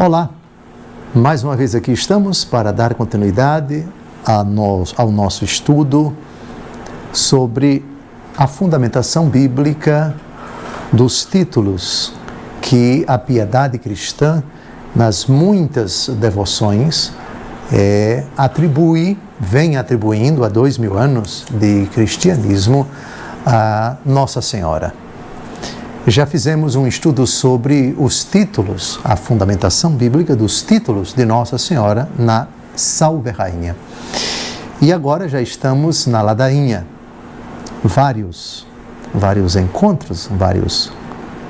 Olá, mais uma vez aqui estamos para dar continuidade ao nosso estudo sobre a fundamentação bíblica dos títulos que a piedade cristã, nas muitas devoções, vem atribuindo há 2000 anos de cristianismo a Nossa Senhora. Já fizemos um estudo sobre os títulos, a fundamentação bíblica dos títulos de Nossa Senhora na Salve Rainha. E agora já estamos na ladainha. Vários encontros,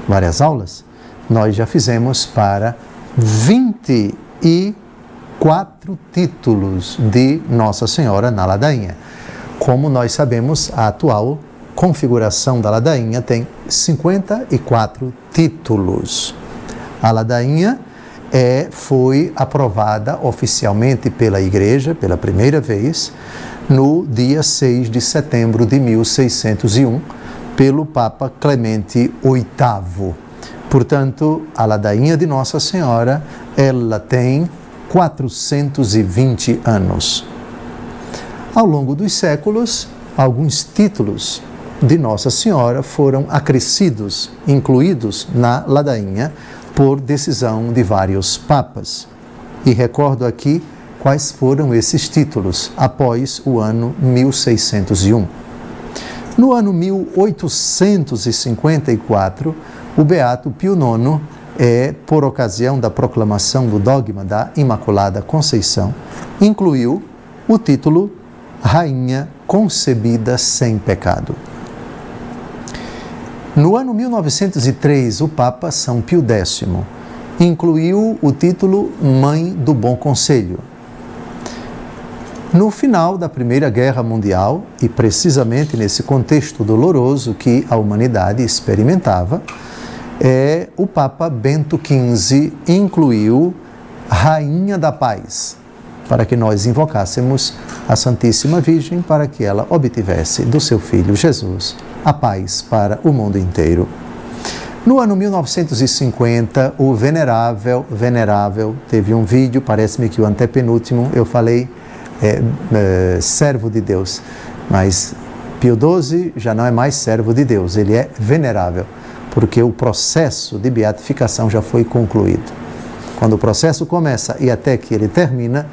várias aulas, nós já fizemos para 24 títulos de Nossa Senhora na ladainha. Como nós sabemos, a atual configuração da ladainha tem 54 títulos. A ladainha foi aprovada oficialmente pela Igreja, pela primeira vez, no dia 6 de setembro de 1601, pelo Papa Clemente VIII. Portanto, a ladainha de Nossa Senhora, ela tem 420 anos. Ao longo dos séculos, alguns títulos de Nossa Senhora foram acrescidos, incluídos na ladainha, por decisão de vários papas. E recordo aqui quais foram esses títulos após o ano 1601. No ano 1854, o Beato Pio IX, por ocasião da proclamação do dogma da Imaculada Conceição, incluiu o título Rainha concebida sem pecado. No ano 1903, o Papa São Pio X incluiu o título Mãe do Bom Conselho. No final da Primeira Guerra Mundial, e precisamente nesse contexto doloroso que a humanidade experimentava, o Papa Bento XV incluiu Rainha da Paz, para que nós invocássemos a Santíssima Virgem para que ela obtivesse do seu Filho Jesus a paz para o mundo inteiro. No ano 1950, o Venerável teve um vídeo, parece-me que o antepenúltimo, eu falei servo de Deus, mas Pio XII já não é mais servo de Deus, ele é venerável, porque o processo de beatificação já foi concluído. Quando o processo começa e até que ele termina,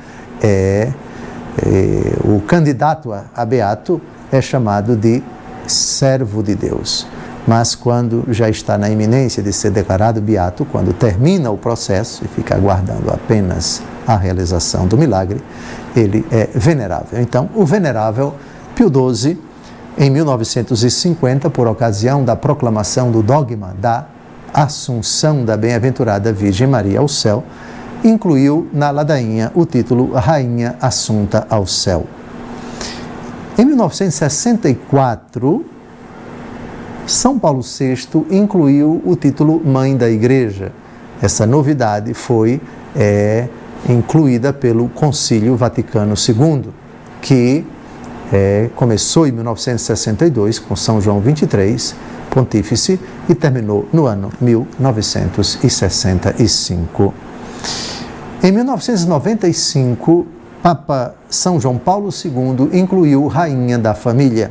o candidato a beato é chamado de servo de Deus. Mas quando já está na iminência de ser declarado beato, quando termina o processo e fica aguardando apenas a realização do milagre, ele é venerável. Então, o venerável Pio XII, em 1950, por ocasião da proclamação do dogma da Assunção da Bem-aventurada Virgem Maria ao céu, incluiu na ladainha o título Rainha Assunta ao Céu. Em 1964, São Paulo VI incluiu o título Mãe da Igreja. Essa novidade foi incluída pelo Concílio Vaticano II, que começou em 1962 com São João XXIII, pontífice, e terminou no ano 1965. Em 1995, Papa São João Paulo II incluiu Rainha da Família.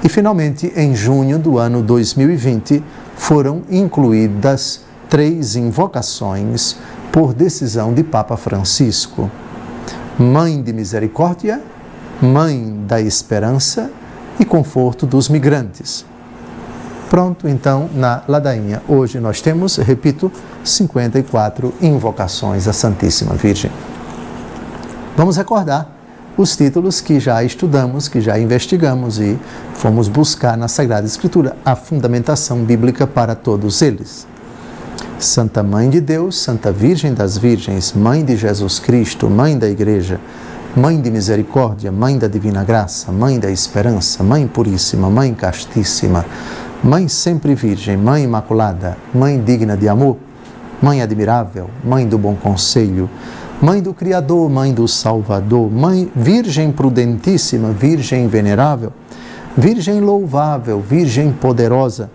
E, finalmente, em junho do ano 2020, foram incluídas 3 invocações por decisão de Papa Francisco: Mãe de Misericórdia, Mãe da Esperança e Conforto dos Migrantes. Pronto, então, na ladainha. Hoje nós temos, repito, 54 invocações à Santíssima Virgem. Vamos recordar os títulos que já estudamos, que já investigamos e fomos buscar na Sagrada Escritura a fundamentação bíblica para todos eles. Santa Mãe de Deus, Santa Virgem das Virgens, Mãe de Jesus Cristo, Mãe da Igreja, Mãe de Misericórdia, Mãe da Divina Graça, Mãe da Esperança, Mãe Puríssima, Mãe Castíssima, Mãe Sempre Virgem, Mãe Imaculada, Mãe Digna de Amor, Mãe Admirável, Mãe do Bom Conselho, Mãe do Criador, Mãe do Salvador, Mãe Virgem Prudentíssima, Virgem Venerável, Virgem Louvável, Virgem Poderosa,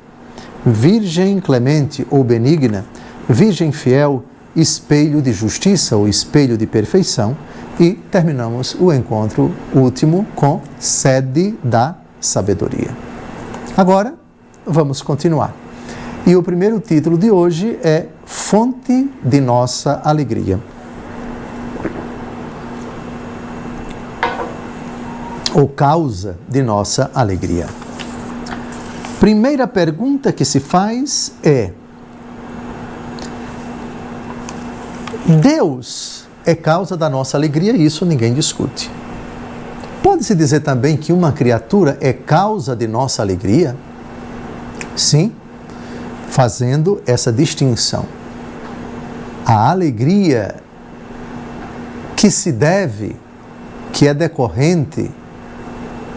Virgem Clemente ou Benigna, Virgem fiel, espelho de justiça ou espelho de perfeição. E terminamos o encontro último com sede da sabedoria. Agora, vamos continuar. E o primeiro título de hoje é Fonte de Nossa Alegria. Ou causa de nossa alegria. Primeira pergunta que se faz é: Deus é causa da nossa alegria? Isso ninguém discute. Pode-se dizer também que uma criatura é causa de nossa alegria? Sim, fazendo essa distinção. A alegria que se deve, que é decorrente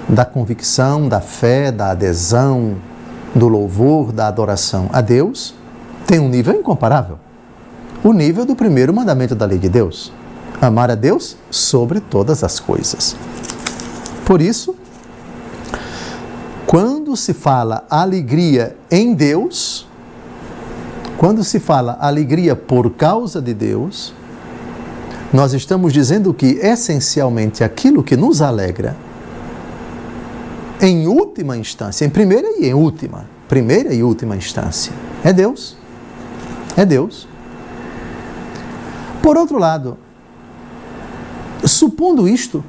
da convicção, da fé, da adesão, do louvor, da adoração a Deus, tem um nível incomparável. O nível do primeiro mandamento da lei de Deus: amar a Deus sobre todas as coisas. Por isso, quando se fala alegria em Deus, quando se fala alegria por causa de Deus, nós estamos dizendo que, essencialmente, aquilo que nos alegra, em última instância, em primeira e última instância, é Deus. É Deus. Por outro lado, supondo isto,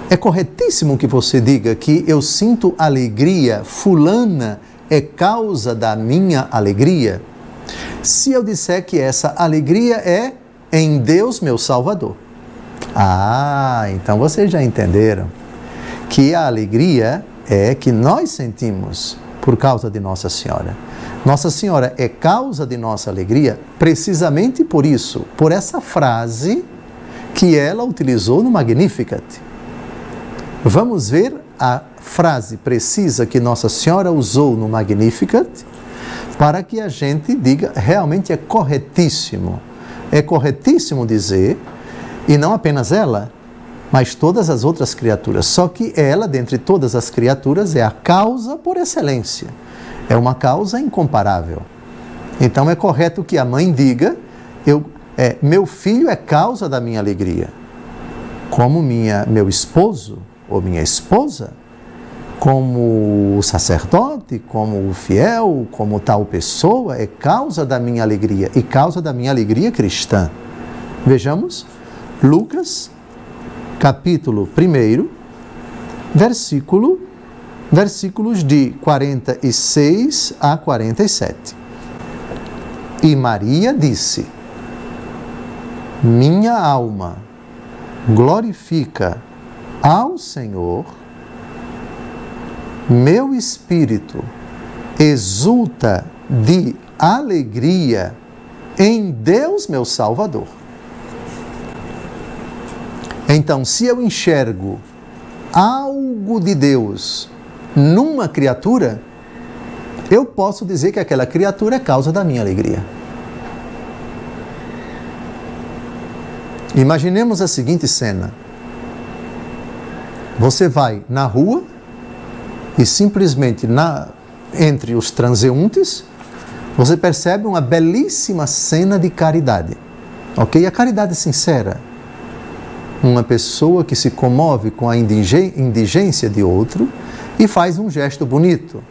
é corretíssimo que você diga que eu sinto alegria, fulana é causa da minha alegria, se eu disser que essa alegria é em Deus, meu Salvador. Então vocês já entenderam que a alegria é que nós sentimos por causa de Nossa Senhora. Nossa Senhora é causa de nossa alegria precisamente por isso, por essa frase que ela utilizou no Magnificat. Vamos ver a frase precisa que Nossa Senhora usou no Magnificat para que a gente diga realmente é corretíssimo. É corretíssimo dizer, e não apenas ela, mas todas as outras criaturas. Só que ela, dentre todas as criaturas, é a causa por excelência. É uma causa incomparável. Então é correto que a mãe diga, meu filho é causa da minha alegria. Como meu esposo ou minha esposa, como o sacerdote, como o fiel, como tal pessoa, é causa da minha alegria e causa da minha alegria cristã. Vejamos, Lucas, capítulo 1, versículos de 46 a 47. E Maria disse: minha alma glorifica ao Senhor, meu espírito exulta de alegria em Deus, meu Salvador. Então, se eu enxergo algo de Deus numa criatura, eu posso dizer que aquela criatura é causa da minha alegria. Imaginemos a seguinte cena. Você vai na rua e simplesmente entre os transeuntes, você percebe uma belíssima cena de caridade. Ok? A caridade sincera. Uma pessoa que se comove com a indigência de outro e faz um gesto bonito.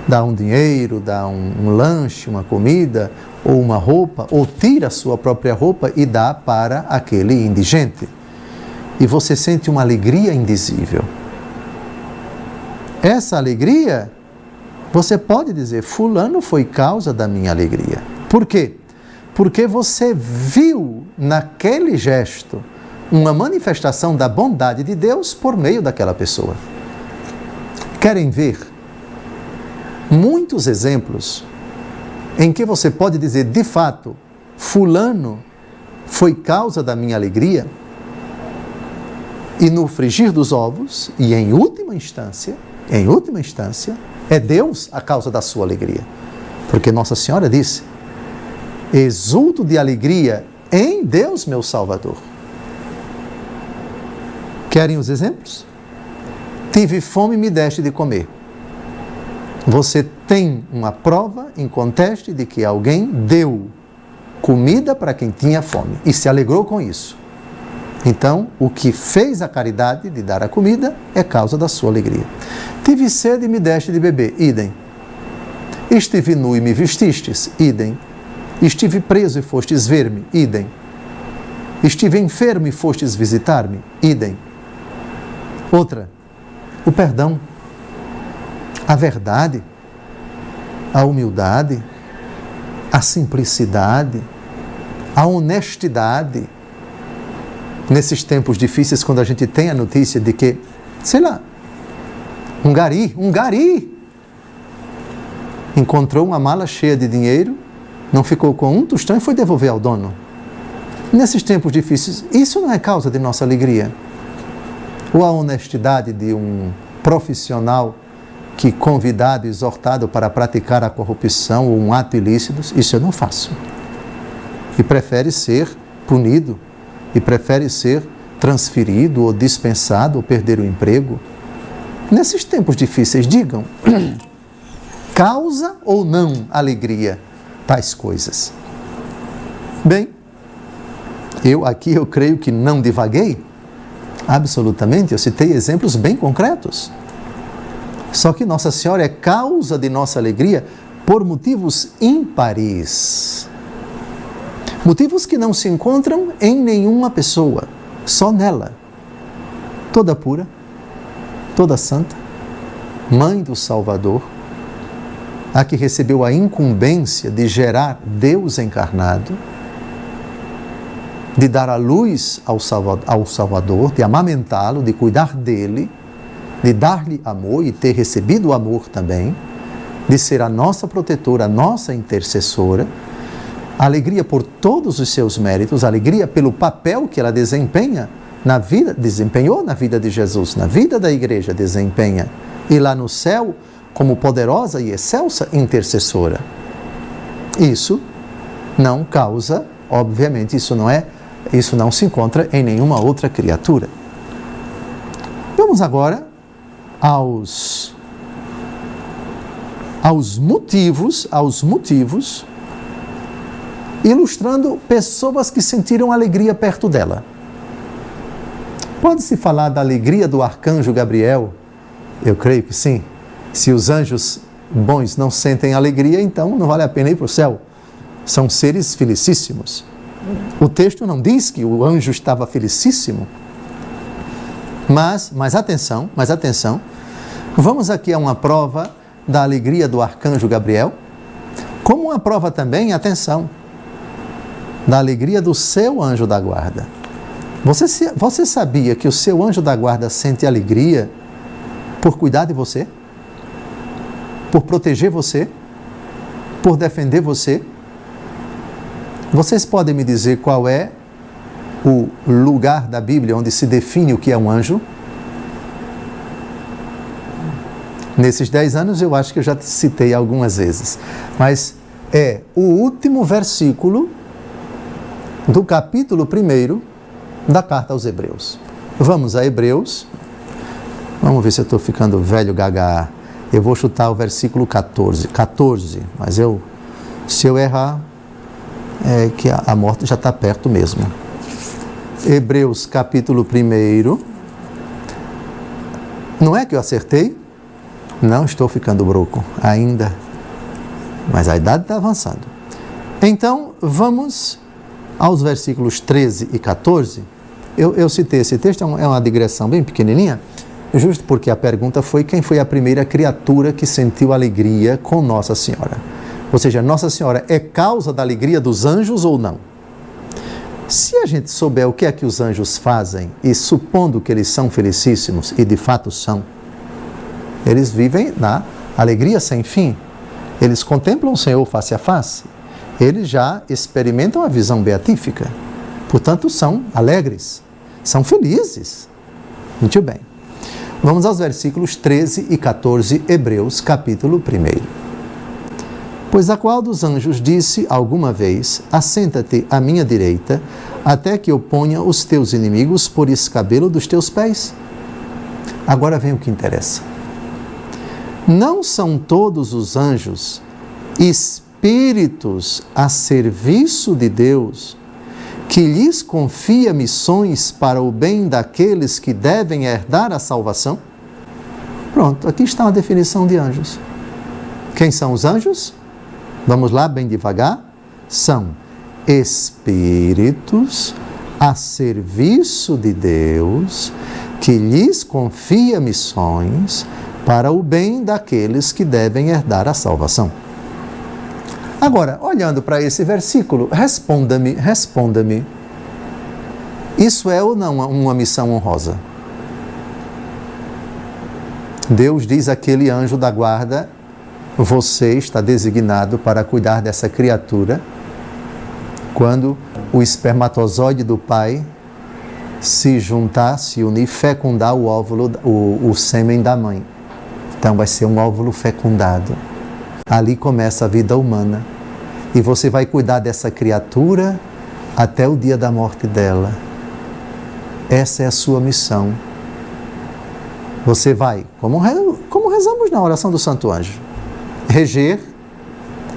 Dá um dinheiro, dá um lanche, uma comida, ou uma roupa, ou tira a sua própria roupa e dá para aquele indigente. E você sente uma alegria indizível. Essa alegria, você pode dizer, fulano foi causa da minha alegria. Por quê? Porque você viu naquele gesto uma manifestação da bondade de Deus por meio daquela pessoa. Querem ver muitos exemplos em que você pode dizer, de fato, fulano foi causa da minha alegria? E no frigir dos ovos, e em última instância, é Deus a causa da sua alegria. Porque Nossa Senhora disse, exulto de alegria em Deus, meu Salvador. Querem os exemplos? Tive fome e me deste de comer. Você tem uma prova inconteste de que alguém deu comida para quem tinha fome e se alegrou com isso. Então, o que fez a caridade de dar a comida é causa da sua alegria. Tive sede e me deste de beber, idem. Estive nu e me vestistes, idem. Estive preso e fostes ver-me, idem. Estive enfermo e fostes visitar-me, idem. Outra, o perdão, a verdade, a humildade, a simplicidade, a honestidade. Nesses tempos difíceis, quando a gente tem a notícia de que, sei lá, um gari, encontrou uma mala cheia de dinheiro, não ficou com um tostão e foi devolver ao dono. Nesses tempos difíceis, isso não é causa de nossa alegria? Ou a honestidade de um profissional que, convidado, exortado para praticar a corrupção ou um ato ilícito, isso eu não faço. E prefere ser punido, e prefere ser transferido ou dispensado ou perder o emprego. Nesses tempos difíceis, digam, causa ou não alegria tais coisas? Bem, eu creio que não divaguei, absolutamente, eu citei exemplos bem concretos. Só que Nossa Senhora é causa de nossa alegria por motivos ímpares. Motivos que não se encontram em nenhuma pessoa, só nela. Toda pura, toda santa, mãe do Salvador, a que recebeu a incumbência de gerar Deus encarnado, de dar a luz ao Salvador, de amamentá-lo, de cuidar dele, de dar-lhe amor e ter recebido o amor também, de ser a nossa protetora, a nossa intercessora, alegria por todos os seus méritos, alegria pelo papel que ela desempenhou na vida de Jesus, na vida da igreja desempenha, e lá no céu, como poderosa e excelsa intercessora. Isso não causa, obviamente, isso não se encontra em nenhuma outra criatura. Vamos agora aos motivos, ilustrando pessoas que sentiram alegria perto dela. Pode-se falar da alegria do arcanjo Gabriel? Eu creio que sim. Se os anjos bons não sentem alegria, então não vale a pena ir para o céu. São seres felicíssimos. O texto não diz que o anjo estava felicíssimo. Mas atenção, vamos aqui a uma prova da alegria do arcanjo Gabriel, como uma prova também, atenção, da alegria do seu anjo da guarda. Você sabia que o seu anjo da guarda sente alegria por cuidar de você? Por proteger você? Por defender você? Vocês podem me dizer qual é o lugar da Bíblia onde se define o que é um anjo? Nesses 10 anos eu acho que eu já citei algumas vezes, mas é o último versículo do capítulo 1 da carta aos Hebreus. Vamos a Hebreus, vamos ver se eu estou ficando velho gaga. Eu vou chutar o versículo 14, mas se eu errar, é que a morte já está perto mesmo. Hebreus capítulo 1. Não é que eu acertei? Não estou ficando broco ainda, mas a idade está avançando. Então, vamos aos versículos 13 e 14. Eu citei esse texto, é uma digressão bem pequenininha, justo porque a pergunta foi quem foi a primeira criatura que sentiu alegria com Nossa Senhora. Ou seja, Nossa Senhora é causa da alegria dos anjos ou não? Se a gente souber o que é que os anjos fazem, e supondo que eles são felicíssimos, e de fato são, eles vivem na alegria sem fim. Eles contemplam o Senhor face a face. Eles já experimentam a visão beatífica. Portanto, são alegres, são felizes. Muito bem. Vamos aos versículos 13 e 14, Hebreus, capítulo 1. Pois a qual dos anjos disse alguma vez, assenta-te à minha direita, até que eu ponha os teus inimigos por escabelo dos teus pés? Agora vem o que interessa. Não são todos os anjos espíritos a serviço de Deus, que lhes confia missões para o bem daqueles que devem herdar a salvação? Pronto, aqui está uma definição de anjos. Quem são os anjos? Vamos lá, bem devagar. São espíritos a serviço de Deus, que lhes confia missões para o bem daqueles que devem herdar a salvação. Agora, olhando para esse versículo, responda-me. Isso é ou não uma missão honrosa? Deus diz àquele anjo da guarda: você está designado para cuidar dessa criatura quando o espermatozoide do pai se juntar, se unir, fecundar o óvulo, o sêmen da mãe. Então vai ser um óvulo fecundado. Ali começa a vida humana. E você vai cuidar dessa criatura até o dia da morte dela. Essa é a sua missão. Você vai, como rezamos na oração do Santo Anjo, reger,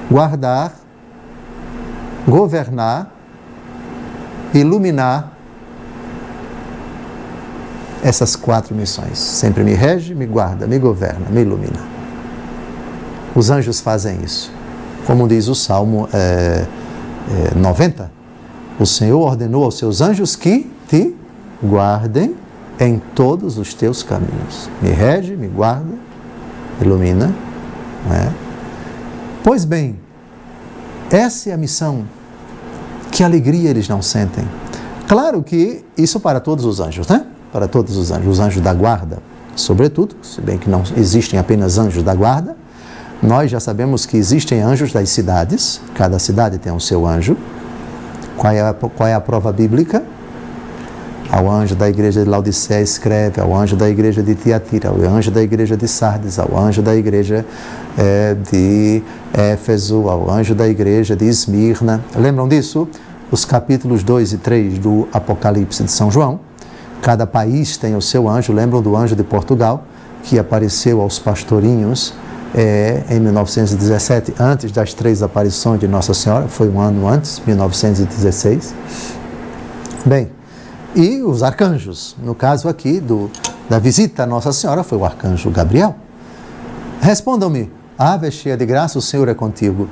guardar, governar, iluminar essas 4 missões. Sempre me rege, me guarda, me governa, me ilumina. Os anjos fazem isso. Como diz o Salmo 90, o Senhor ordenou aos seus anjos que te guardem em todos os teus caminhos. Me rege, me guarda, ilumina. Não é? Pois bem, essa é a missão. Que alegria eles não sentem. Claro que isso para todos os anjos, né? Para todos os anjos da guarda, sobretudo, se bem que não existem apenas anjos da guarda, nós já sabemos que existem anjos das cidades, cada cidade tem o seu anjo. Qual é a prova bíblica? Ao anjo da igreja de Laodiceia escreve, ao anjo da igreja de Tiatira, ao anjo da igreja de Sardes, ao anjo da igreja de Éfeso, ao anjo da igreja de Esmirna. Lembram disso? Os capítulos 2 e 3 do Apocalipse de São João. Cada país tem o seu anjo. Lembram do anjo de Portugal, que apareceu aos pastorinhos em 1917, antes das 3 aparições de Nossa Senhora, foi um ano antes, 1916. Bem, e os arcanjos, no caso aqui da visita a Nossa Senhora, foi o arcanjo Gabriel. Respondam-me: ave cheia de graça, o Senhor é contigo.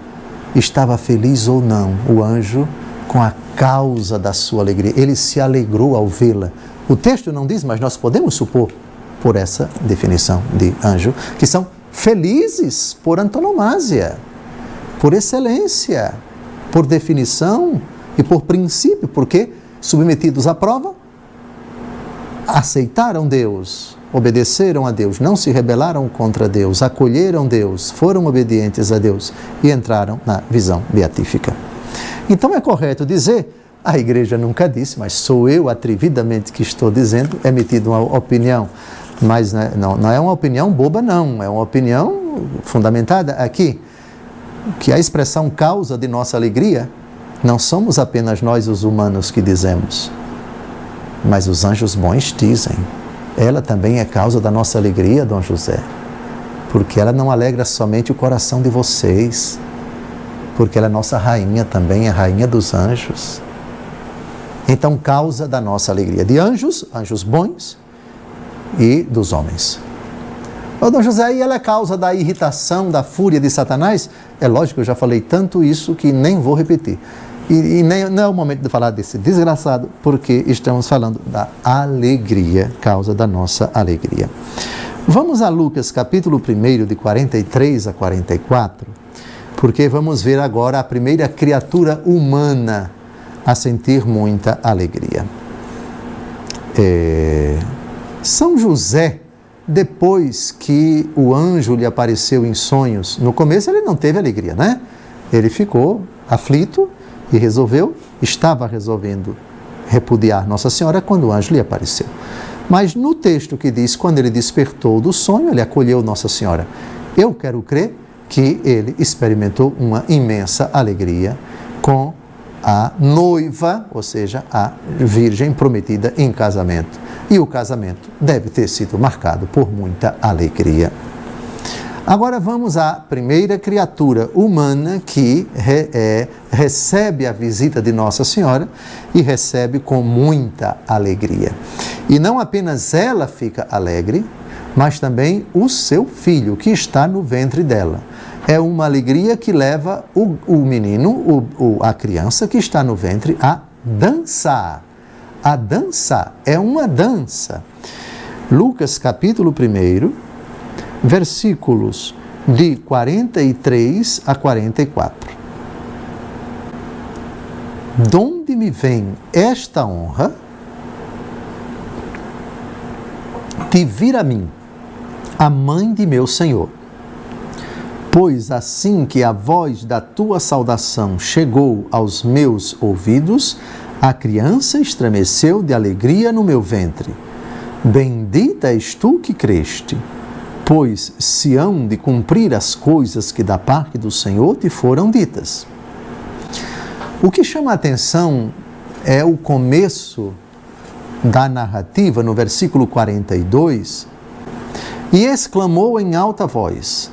Estava feliz ou não o anjo com a causa da sua alegria? Ele se alegrou ao vê-la. O texto não diz, mas nós podemos supor, por essa definição de anjo, que são felizes por antonomasia, por excelência, por definição e por princípio, porque submetidos à prova, aceitaram Deus, obedeceram a Deus, não se rebelaram contra Deus, acolheram Deus, foram obedientes a Deus e entraram na visão beatífica. Então é correto dizer, a igreja nunca disse, mas sou eu atrevidamente que estou dizendo, emitido uma opinião, mas não é uma opinião boba não, é uma opinião fundamentada aqui, que a expressão causa de nossa alegria, não somos apenas nós os humanos que dizemos, mas os anjos bons dizem. Ela também é causa da nossa alegria, Dom José, porque ela não alegra somente o coração de vocês, porque ela é nossa rainha também, é rainha dos anjos. Então, causa da nossa alegria, de anjos bons e dos homens. Ô, Dom José, e ela é causa da irritação, da fúria de Satanás? É lógico, eu já falei tanto isso que nem vou repetir. E nem, não é o momento de falar desse desgraçado, porque estamos falando da alegria, causa da nossa alegria. Vamos a Lucas capítulo 1, de 43 a 44, porque vamos ver agora a primeira criatura humana a sentir muita alegria. São José, depois que o anjo lhe apareceu em sonhos, no começo ele não teve alegria, né? Ele ficou aflito e estava resolvendo repudiar Nossa Senhora quando o anjo lhe apareceu. Mas no texto que diz, quando ele despertou do sonho, ele acolheu Nossa Senhora. Eu quero crer que ele experimentou uma imensa alegria com a noiva, ou seja, a virgem prometida em casamento. E o casamento deve ter sido marcado por muita alegria. Agora vamos à primeira criatura humana que recebe a visita de Nossa Senhora e recebe com muita alegria. E não apenas ela fica alegre, mas também o seu filho que está no ventre dela. É uma alegria que leva o menino, a criança que está no ventre, a dançar. A dança é uma dança. Lucas capítulo 1, versículos de 43 a 44. Donde me vem esta honra de vir a mim, a mãe de meu Senhor? Pois assim que a voz da tua saudação chegou aos meus ouvidos, a criança estremeceu de alegria no meu ventre. Bendita és tu que creste, pois se hão de cumprir as coisas que da parte do Senhor te foram ditas. O que chama a atenção é o começo da narrativa, no versículo 42, e exclamou em alta voz: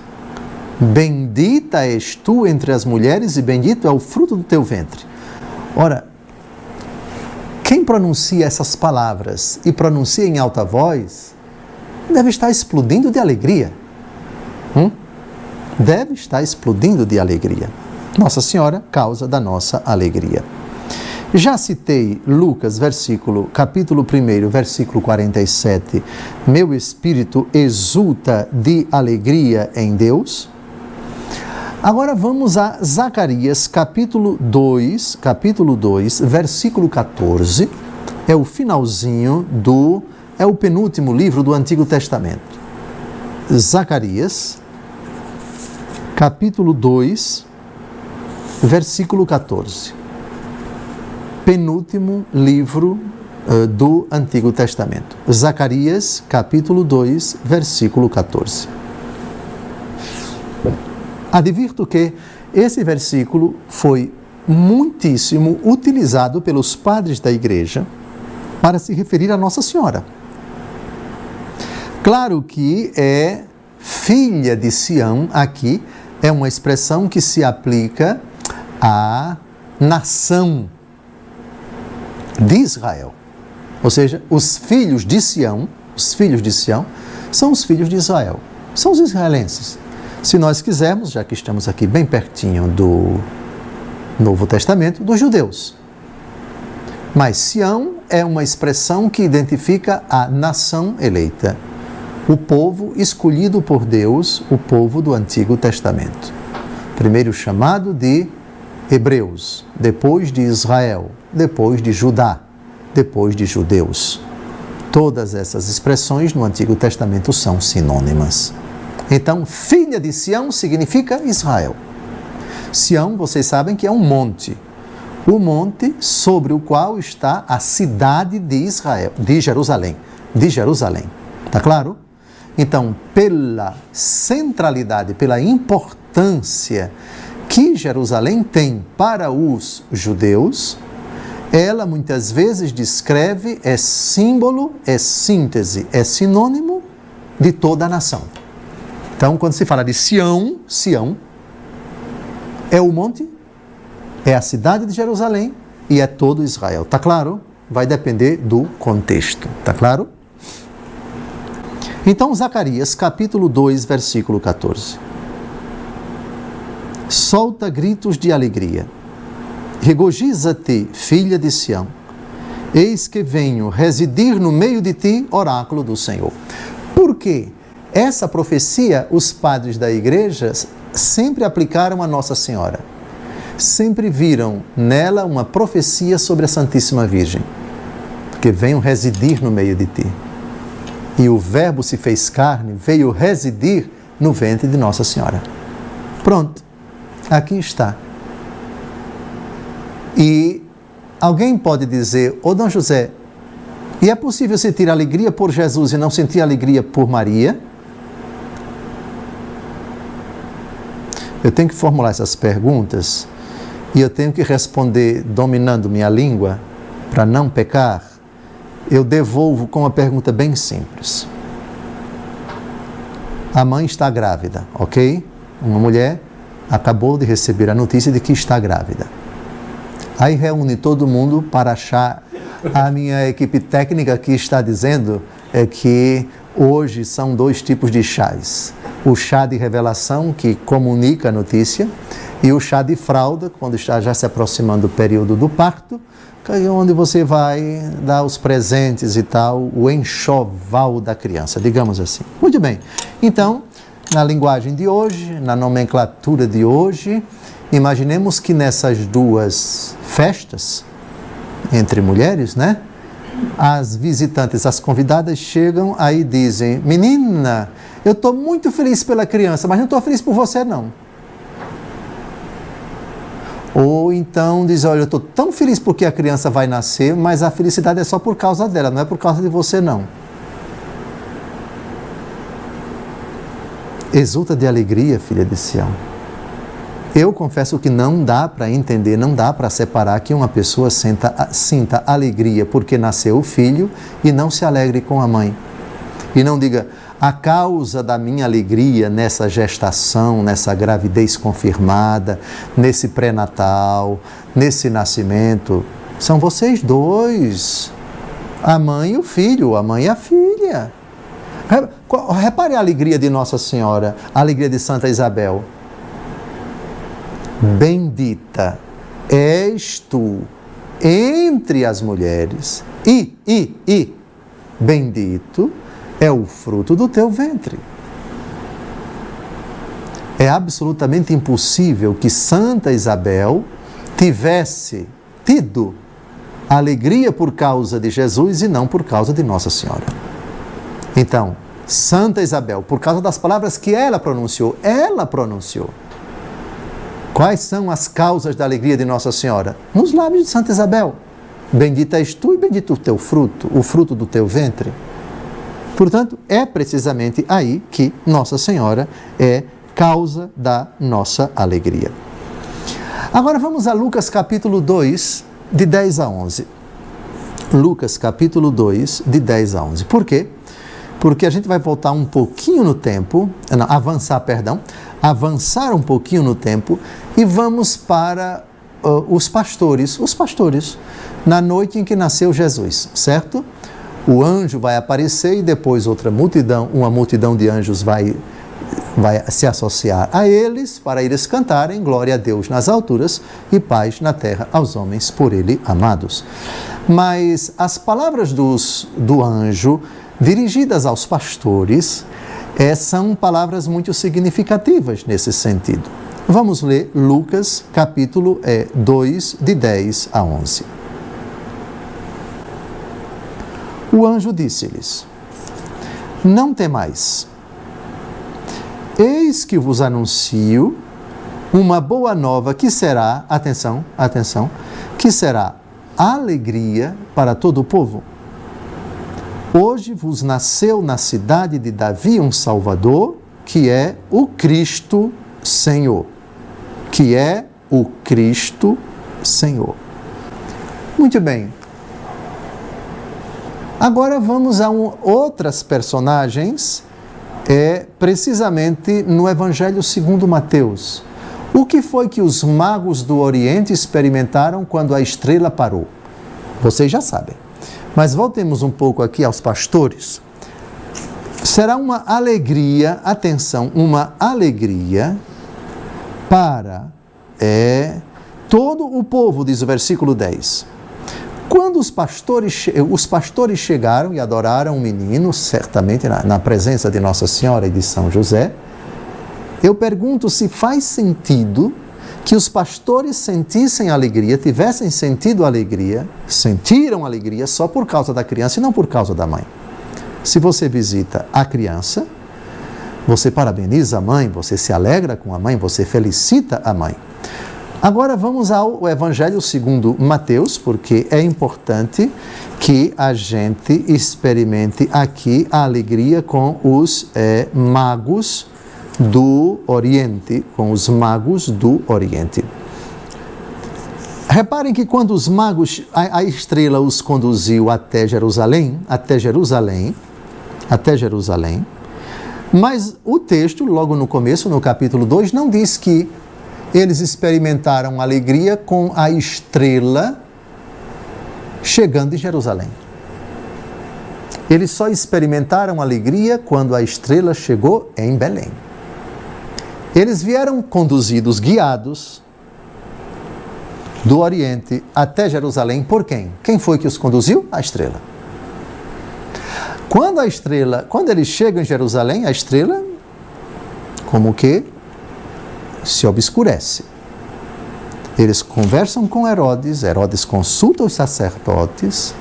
Bendita és tu entre as mulheres e bendito é o fruto do teu ventre. Ora, quem pronuncia essas palavras e pronuncia em alta voz, deve estar explodindo de alegria. Deve estar explodindo de alegria. Nossa Senhora, causa da nossa alegria. Já citei Lucas, capítulo 1, versículo 47. Meu espírito exulta de alegria em Deus. Agora vamos a Zacarias, capítulo 2, versículo 14. É o finalzinho é o penúltimo livro do Antigo Testamento. Zacarias, capítulo 2, versículo 14. Penúltimo livro do Antigo Testamento. Zacarias, capítulo 2, versículo 14. Advirto que esse versículo foi muitíssimo utilizado pelos padres da Igreja para se referir a Nossa Senhora. Claro que é filha de Sião, aqui é uma expressão que se aplica à nação de Israel. Ou seja, os filhos de Sião são os filhos de Israel, são os israelenses. Se nós quisermos, já que estamos aqui bem pertinho do Novo Testamento, dos judeus. Mas Sião é uma expressão que identifica a nação eleita, o povo escolhido por Deus, o povo do Antigo Testamento. Primeiro chamado de hebreus, depois de Israel, depois de Judá, depois de judeus. Todas essas expressões no Antigo Testamento são sinônimas. Então, filha de Sião significa Israel. Sião, vocês sabem que é um monte. O monte sobre o qual está a cidade de Israel, de Jerusalém. Tá claro? Então, pela centralidade, pela importância que Jerusalém tem para os judeus, ela muitas vezes descreve, é símbolo, é síntese, é sinônimo de toda a nação. Então, quando se fala de Sião é o monte, é a cidade de Jerusalém e é todo Israel. Tá claro? Vai depender do contexto. Tá claro? Então, Zacarias, capítulo 2, versículo 14. Solta gritos de alegria. Regozija-te, filha de Sião. Eis que venho residir no meio de ti, oráculo do Senhor. Por quê? Essa profecia, os padres da Igreja sempre aplicaram a Nossa Senhora. Sempre viram nela uma profecia sobre a Santíssima Virgem. Porque venho residir no meio de ti. E o Verbo se fez carne, veio residir no ventre de Nossa Senhora. Pronto, aqui está. E alguém pode dizer, ô Dom José, e é possível sentir alegria por Jesus e não sentir alegria por Maria? Eu tenho que formular essas perguntas e eu tenho que responder dominando minha língua para não pecar. Eu devolvo com uma pergunta bem simples. A mãe está grávida, ok? Uma mulher acabou de receber a notícia de que está grávida. Aí reúne todo mundo para achar. A minha equipe técnica que está dizendo que hoje são 2 tipos de chás. O chá de revelação, que comunica a notícia, e o chá de fralda, quando está já se aproximando do período do parto, onde você vai dar os presentes e tal, o enxoval da criança, digamos assim. Muito bem. Então, na linguagem de hoje, na nomenclatura de hoje, imaginemos que nessas 2 festas, entre mulheres, né? As visitantes, as convidadas chegam aí e dizem: menina, eu estou muito feliz pela criança, mas não estou feliz por você não. Ou então diz: olha, eu estou tão feliz porque a criança vai nascer, mas a felicidade é só por causa dela, não é por causa de você não. Exulta de alegria, filha de Sião. Eu confesso que não dá para entender, não dá para separar que uma pessoa sinta alegria porque nasceu o filho e não se alegre com a mãe. E não diga: a causa da minha alegria nessa gestação, nessa gravidez confirmada, nesse pré-natal, nesse nascimento, são vocês 2. A mãe e o filho, a mãe e a filha. Repare a alegria de Nossa Senhora, a alegria de Santa Isabel. Bendita és tu entre as mulheres e bendito é o fruto do teu ventre. É absolutamente impossível que Santa Isabel tivesse tido alegria por causa de Jesus e não por causa de Nossa Senhora. Então, Santa Isabel, por causa das palavras que ela pronunciou. Quais são as causas da alegria de Nossa Senhora? Nos lábios de Santa Isabel. Bendita és tu e bendito o teu fruto, o fruto do teu ventre. Portanto, é precisamente aí que Nossa Senhora é causa da nossa alegria. Agora vamos a Lucas capítulo 2, de 10 a 11. Lucas capítulo 2, de 10 a 11. Por quê? Porque a gente vai voltar um pouquinho no tempo, avançar um pouquinho no tempo e vamos para os pastores, na noite em que nasceu Jesus, certo? O anjo vai aparecer e depois uma multidão de anjos vai se associar a eles para eles cantarem glória a Deus nas alturas e paz na terra aos homens por ele amados. Mas as palavras do anjo dirigidas aos pastores são palavras muito significativas nesse sentido. Vamos ler Lucas capítulo 2, de 10 a 11. O anjo disse-lhes: não temais, eis que vos anuncio uma boa nova que será, atenção, que será alegria para todo o povo. Hoje vos nasceu na cidade de Davi um Salvador, que é o Cristo Senhor. Muito bem. Agora vamos a outras personagens, precisamente no Evangelho segundo Mateus. O que foi que os magos do Oriente experimentaram quando a estrela parou? Vocês já sabem. Mas voltemos um pouco aqui aos pastores. Será uma alegria, atenção, uma alegria para todo o povo, diz o versículo 10. Quando os pastores chegaram e adoraram o menino, certamente na presença de Nossa Senhora e de São José, eu pergunto se faz sentido que os pastores sentissem alegria, tivessem sentido alegria, sentiram alegria só por causa da criança e não por causa da mãe. Se você visita a criança, você parabeniza a mãe, você se alegra com a mãe, você felicita a mãe. Agora vamos ao Evangelho segundo Mateus, porque é importante que a gente experimente aqui a alegria com os magos do Oriente, Reparem que quando os magos, a estrela os conduziu até Jerusalém, Mas o texto, logo no começo, no capítulo 2, não diz que eles experimentaram alegria com a estrela chegando em Jerusalém. Eles só experimentaram alegria quando a estrela chegou em Belém. Eles vieram conduzidos, guiados do Oriente até Jerusalém por quem? Quem foi que os conduziu? A estrela. Quando eles chegam em Jerusalém, a estrela, como que se obscurece. Eles conversam com Herodes, Herodes consulta os sacerdotes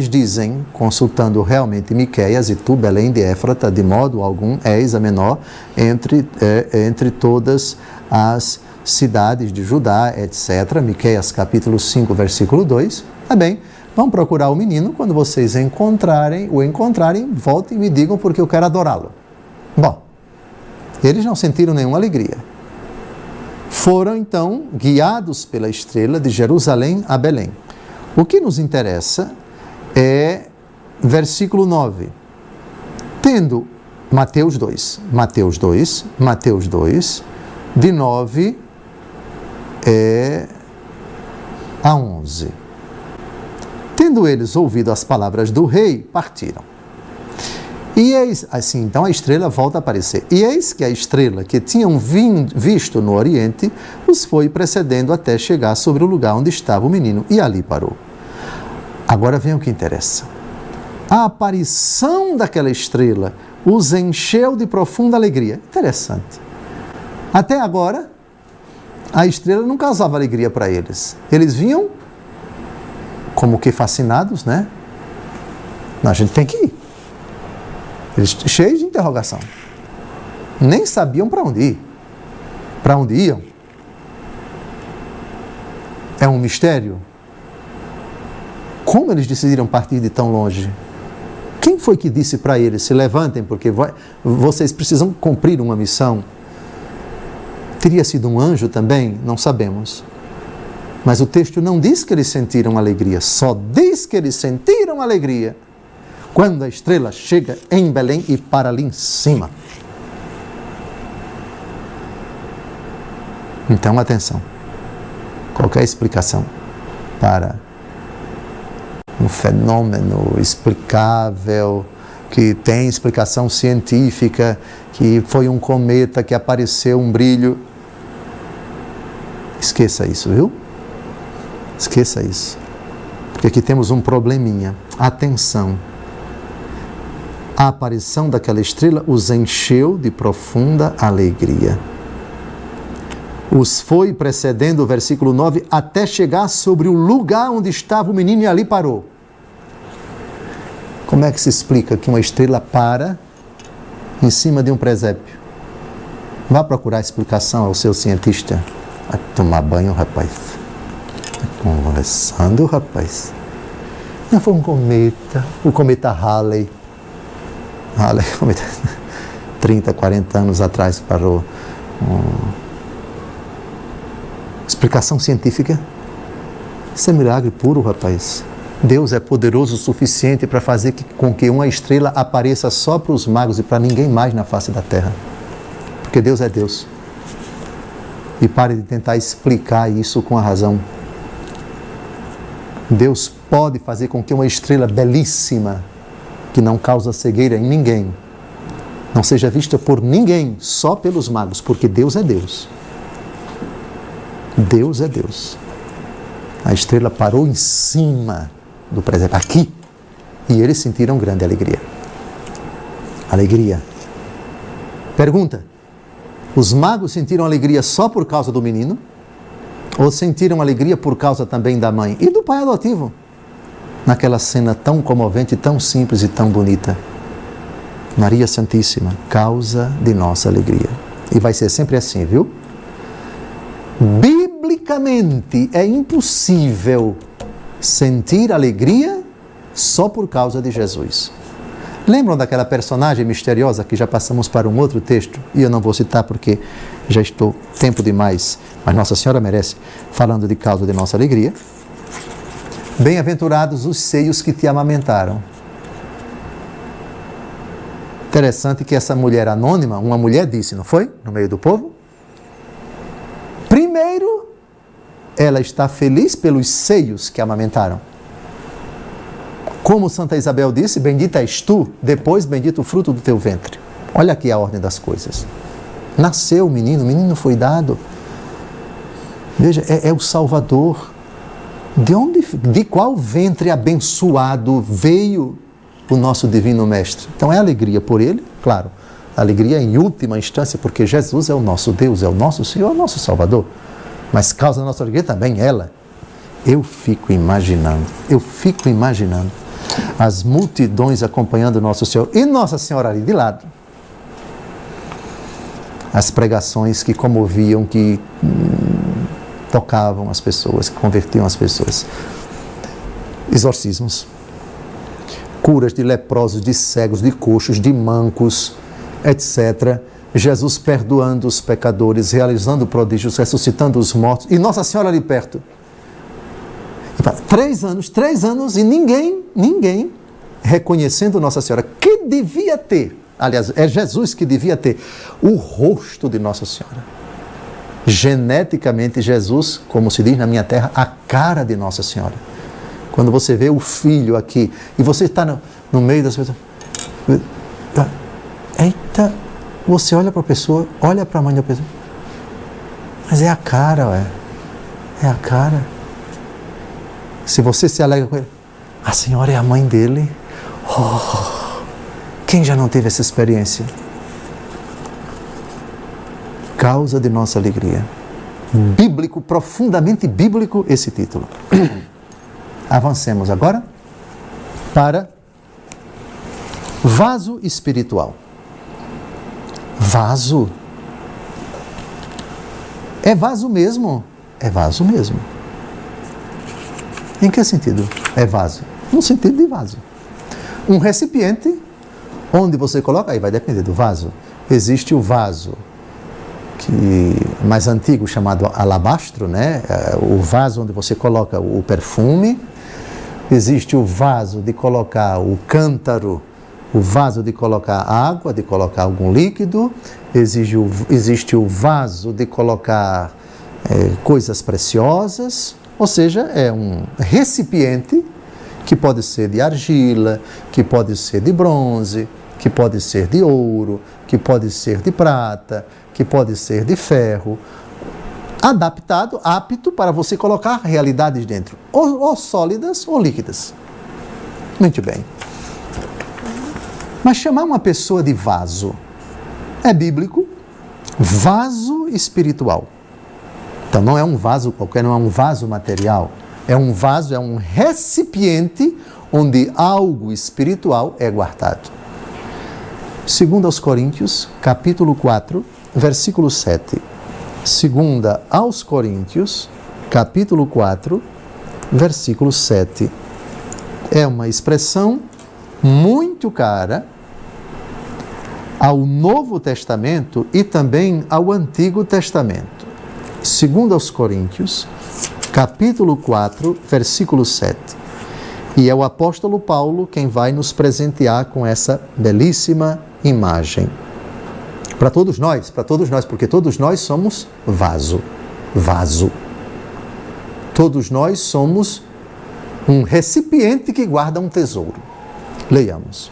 dizem, consultando realmente Miqueias, e tu, Belém de Éfrata, de modo algum és a menor entre todas as cidades de Judá, etc. Miqueias capítulo 5, versículo 2. Tá bem, vão procurar o menino, quando vocês o encontrarem, voltem e me digam porque eu quero adorá-lo. Bom, eles não sentiram nenhuma alegria. Foram então guiados pela estrela de Jerusalém a Belém. O que nos interessa é versículo 9. Tendo Mateus 2, de 9 a 11. Tendo eles ouvido as palavras do rei, partiram. E eis, assim, então a estrela volta a aparecer. E eis que a estrela que tinham visto no Oriente os foi precedendo até chegar sobre o lugar onde estava o menino, e ali parou. Agora vem o que interessa. A aparição daquela estrela os encheu de profunda alegria. Interessante. Até agora, a estrela não causava alegria para eles. Eles vinham como que fascinados, né? A gente tem que ir. Eles cheios de interrogação. Nem sabiam para onde ir. Para onde iam? É um mistério. Como eles decidiram partir de tão longe? Quem foi que disse para eles, se levantem, porque vocês precisam cumprir uma missão? Teria sido um anjo também? Não sabemos. Mas o texto não diz que eles sentiram alegria, só diz que eles sentiram alegria quando a estrela chega em Belém e para ali em cima. Então, atenção. Qualquer explicação para um fenômeno explicável, que tem explicação científica, que foi um cometa, que apareceu um brilho, esqueça isso, viu? Esqueça isso. Porque aqui temos um probleminha. Atenção. A aparição daquela estrela os encheu de profunda alegria. Os foi precedendo, o versículo 9, até chegar sobre o lugar onde estava o menino e ali parou. Como é que se explica que uma estrela para em cima de um presépio? Vá procurar explicação ao seu cientista. Vai tomar banho, rapaz. Conversando, rapaz. Não foi um cometa, o cometa Halley, 30, 40 anos atrás parou. Explicação científica? Isso é milagre puro, rapaz. Deus é poderoso o suficiente para fazer com que uma estrela apareça só para os magos e para ninguém mais na face da terra. Porque Deus é Deus. E pare de tentar explicar isso com a razão. Deus pode fazer com que uma estrela belíssima, que não causa cegueira em ninguém, não seja vista por ninguém, só pelos magos, porque Deus é Deus. Deus é Deus. A estrela parou em cima do presépio, aqui, e eles sentiram grande alegria. Alegria. Pergunta: os magos sentiram alegria só por causa do menino? Ou sentiram alegria por causa também da mãe e do pai adotivo? Naquela cena tão comovente, tão simples e tão bonita. Maria Santíssima, causa de nossa alegria. E vai ser sempre assim, viu? Biblicamente é impossível sentir alegria só por causa de Jesus. Lembram daquela personagem misteriosa que já passamos para um outro texto? E eu não vou citar porque já estou tempo demais, mas Nossa Senhora merece, falando de causa de nossa alegria. Bem-aventurados os seios que te amamentaram. Interessante que essa mulher anônima, uma mulher disse, não foi? No meio do povo. Primeiro, ela está feliz pelos seios que amamentaram. Como Santa Isabel disse, bendita és tu, depois bendito o fruto do teu ventre. Olha aqui a ordem das coisas. Nasceu o menino foi dado. Veja, é o Salvador. De qual ventre abençoado veio o nosso Divino Mestre? Então é alegria por ele, claro. Alegria em última instância, porque Jesus é o nosso Deus, é o nosso Senhor, é o nosso Salvador. Mas causa da nossa alegria também ela. Eu fico imaginando as multidões acompanhando Nosso Senhor e Nossa Senhora ali de lado. As pregações que comoviam, que tocavam as pessoas, que convertiam as pessoas. Exorcismos. Curas de leprosos, de cegos, de coxos, de mancos, etc. Jesus perdoando os pecadores, realizando prodígios, ressuscitando os mortos. E Nossa Senhora ali perto. 3 anos e ninguém reconhecendo Nossa Senhora, que devia ter, aliás, é Jesus que devia ter o rosto de Nossa Senhora. Geneticamente, Jesus, como se diz na minha terra, a cara de Nossa Senhora. Quando você vê o filho aqui, e você está no meio das pessoas, eita, você olha para a pessoa, olha para a mãe da pessoa, mas é a cara, ué. É a cara. Se você se alegra com ele, a senhora é a mãe dele. Oh, quem já não teve essa experiência? Causa de nossa alegria. Bíblico, profundamente bíblico esse título. Avancemos agora para vaso espiritual. Vaso. É vaso mesmo? É vaso mesmo. Em que sentido é vaso? No sentido de vaso. Um recipiente onde você coloca, aí vai depender do vaso. Existe o vaso mais antigo, chamado alabastro, né? O vaso onde você coloca o perfume. Existe o vaso de colocar o cântaro, o vaso de colocar água, de colocar algum líquido. Existe o vaso de colocar coisas preciosas. Ou seja, é um recipiente que pode ser de argila, que pode ser de bronze, que pode ser de ouro, que pode ser de prata, que pode ser de ferro, adaptado, apto para você colocar realidades dentro, ou sólidas ou líquidas. Muito bem. Mas chamar uma pessoa de vaso é bíblico, vaso espiritual. Então não é um vaso qualquer, não é um vaso material. É um vaso, é um recipiente onde algo espiritual é guardado. 2 aos Coríntios, capítulo 4, versículo 7. 2 aos Coríntios, capítulo 4, versículo 7. É uma expressão muito cara ao Novo Testamento e também ao Antigo Testamento. 2 aos Coríntios, capítulo 4, versículo 7. E é o apóstolo Paulo quem vai nos presentear com essa belíssima imagem. Para todos nós, porque todos nós somos vaso. Todos nós somos um recipiente que guarda um tesouro. Leiamos.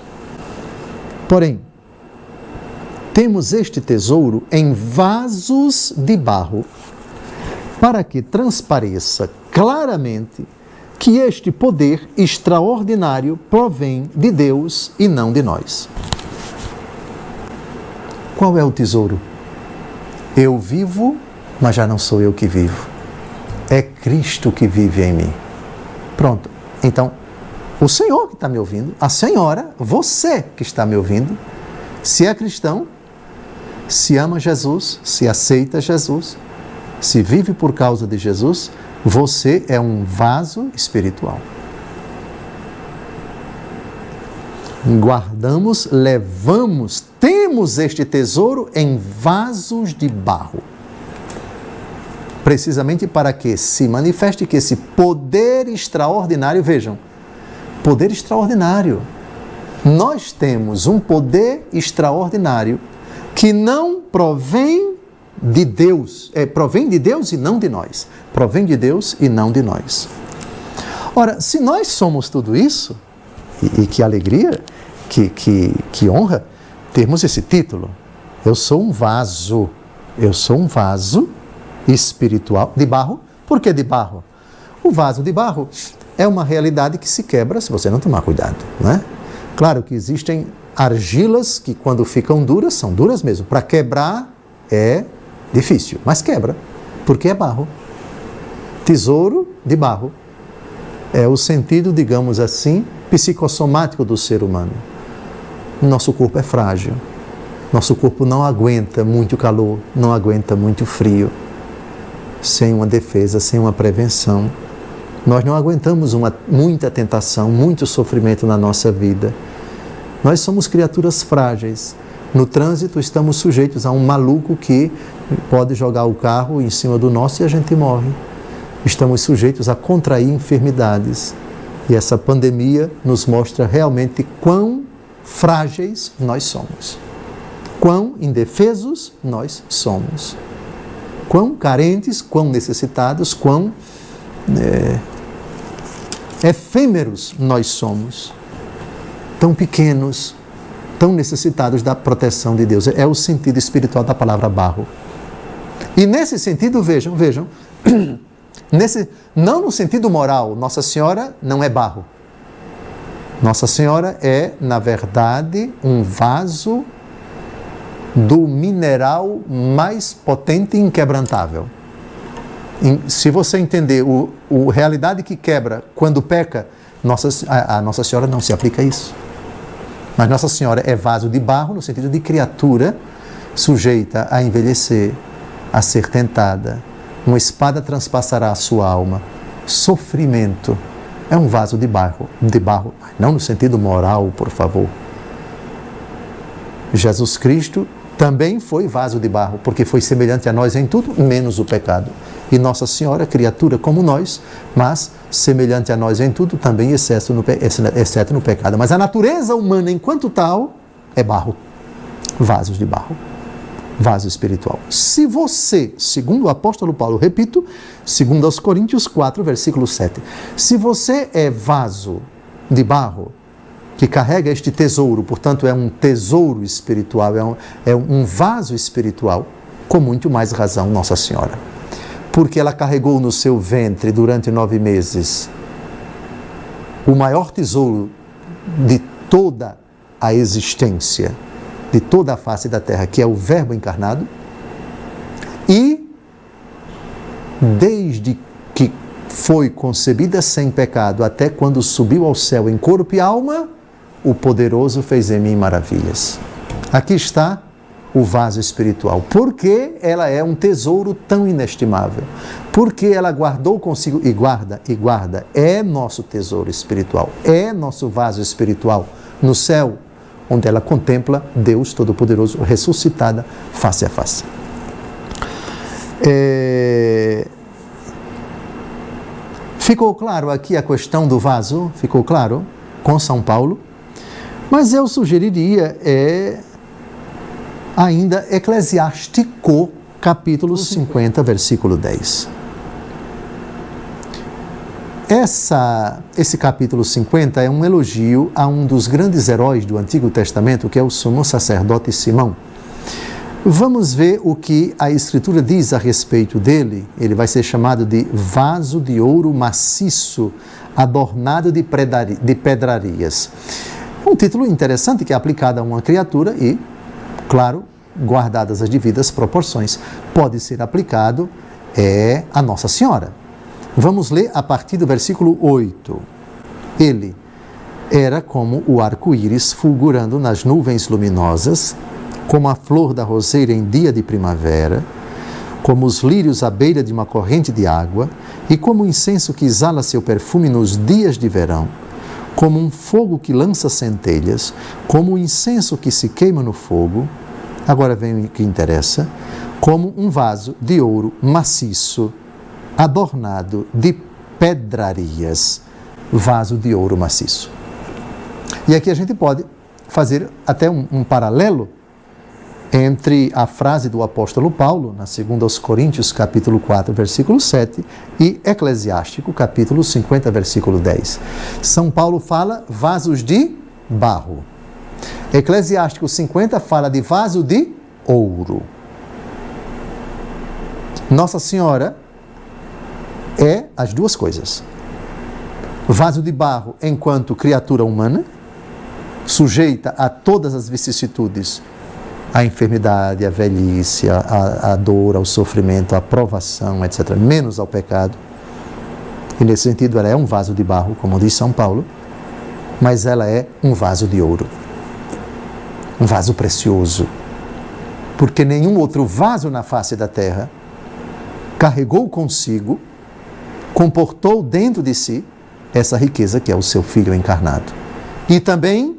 Porém, temos este tesouro em vasos de barro, para que transpareça claramente que este poder extraordinário provém de Deus e não de nós. Qual é o tesouro? Eu vivo, mas já não sou eu que vivo. É Cristo que vive em mim. Pronto. Então, o Senhor que está me ouvindo, a senhora, você que está me ouvindo, se é cristão, se ama Jesus, se aceita Jesus, se vive por causa de Jesus, você é um vaso espiritual. Guardamos, levamos, temos este tesouro em vasos de barro. Precisamente para que se manifeste que esse poder extraordinário, vejam, poder extraordinário, Nós temos um poder extraordinário que não provém de Deus, provém de Deus e não de nós. Provém de Deus e não de nós. Ora, se nós somos tudo isso, e que alegria, que honra termos esse título. Eu sou um vaso espiritual de barro. Por que de barro? O vaso de barro é uma realidade que se quebra se você não tomar cuidado, não é? Claro que existem argilas que quando ficam duras, são duras mesmo. Para quebrar é difícil, mas quebra, porque é barro. Tesouro de barro. É o sentido, digamos assim, psicossomático do ser humano. Nosso corpo é frágil. Nosso corpo não aguenta muito calor, não aguenta muito frio. Sem uma defesa, sem uma prevenção. Nós não aguentamos muita tentação, muito sofrimento na nossa vida. Nós somos criaturas frágeis. No trânsito estamos sujeitos a um maluco que pode jogar o carro em cima do nosso e a gente morre. Estamos sujeitos a contrair enfermidades. E essa pandemia nos mostra realmente quão frágeis nós somos. Quão indefesos nós somos. Quão carentes, quão necessitados, quão efêmeros nós somos. Tão pequenos, tão necessitados da proteção de Deus. É o sentido espiritual da palavra barro. E nesse sentido, vejam, não no sentido moral, Nossa Senhora não é barro. Nossa Senhora é, na verdade, um vaso do mineral mais potente e inquebrantável. Se você entender a realidade que quebra quando peca, a Nossa Senhora não se aplica a isso. Mas Nossa Senhora é vaso de barro no sentido de criatura sujeita a envelhecer, a ser tentada. Uma espada transpassará a sua alma. Sofrimento. É um vaso de barro, não no sentido moral, por favor. Jesus Cristo também foi vaso de barro, porque foi semelhante a nós em tudo, menos o pecado. E Nossa Senhora, criatura como nós, mas semelhante a nós em tudo, também exceto no pecado. Mas a natureza humana, enquanto tal, é barro. Vasos de barro. Vaso espiritual. Se você, segundo o apóstolo Paulo, repito, segundo aos Coríntios 4, versículo 7, se você é vaso de barro, que carrega este tesouro, portanto é um tesouro espiritual, é um vaso espiritual, com muito mais razão Nossa Senhora. Porque ela carregou no seu ventre durante 9 meses o maior tesouro de toda a existência, de toda a face da terra, que é o Verbo encarnado, e desde que foi concebida sem pecado até quando subiu ao céu em corpo e alma, o poderoso fez em mim maravilhas. Aqui está o vaso espiritual. Por que ela é um tesouro tão inestimável? Porque ela guardou consigo, e guarda, é nosso tesouro espiritual, é nosso vaso espiritual no céu, onde ela contempla Deus Todo-Poderoso ressuscitada face a face. Ficou claro aqui a questão do vaso? Ficou claro? Com São Paulo? Mas eu sugeriria ainda Eclesiástico, capítulo 50, versículo 10. Esse capítulo 50 é um elogio a um dos grandes heróis do Antigo Testamento, que é o sumo sacerdote Simão. Vamos ver o que a Escritura diz a respeito dele. Ele vai ser chamado de vaso de ouro maciço, adornado de pedrarias. Um título interessante que é aplicado a uma criatura e, claro, guardadas as devidas proporções, pode ser aplicado a Nossa Senhora. Vamos ler a partir do versículo 8. Ele era como o arco-íris fulgurando nas nuvens luminosas, como a flor da roseira em dia de primavera, como os lírios à beira de uma corrente de água, e como o incenso que exala seu perfume nos dias de verão, como um fogo que lança centelhas, como o incenso que se queima no fogo. Agora vem o que interessa, como um vaso de ouro maciço, adornado de pedrarias, vaso de ouro maciço. E aqui a gente pode fazer até um paralelo entre a frase do apóstolo Paulo, na 2 Coríntios, capítulo 4, versículo 7, e Eclesiástico, capítulo 50, versículo 10. São Paulo fala vasos de barro. Eclesiástico 50 fala de vaso de ouro. Nossa Senhora é as duas coisas. Vaso de barro enquanto criatura humana, sujeita a todas as vicissitudes, a enfermidade, a velhice, a dor, ao sofrimento, a provação, etc., menos ao pecado. E nesse sentido ela é um vaso de barro, como diz São Paulo, mas ela é um vaso de ouro. Um vaso precioso. Porque nenhum outro vaso na face da terra carregou consigo, comportou dentro de si essa riqueza que é o seu Filho encarnado. E também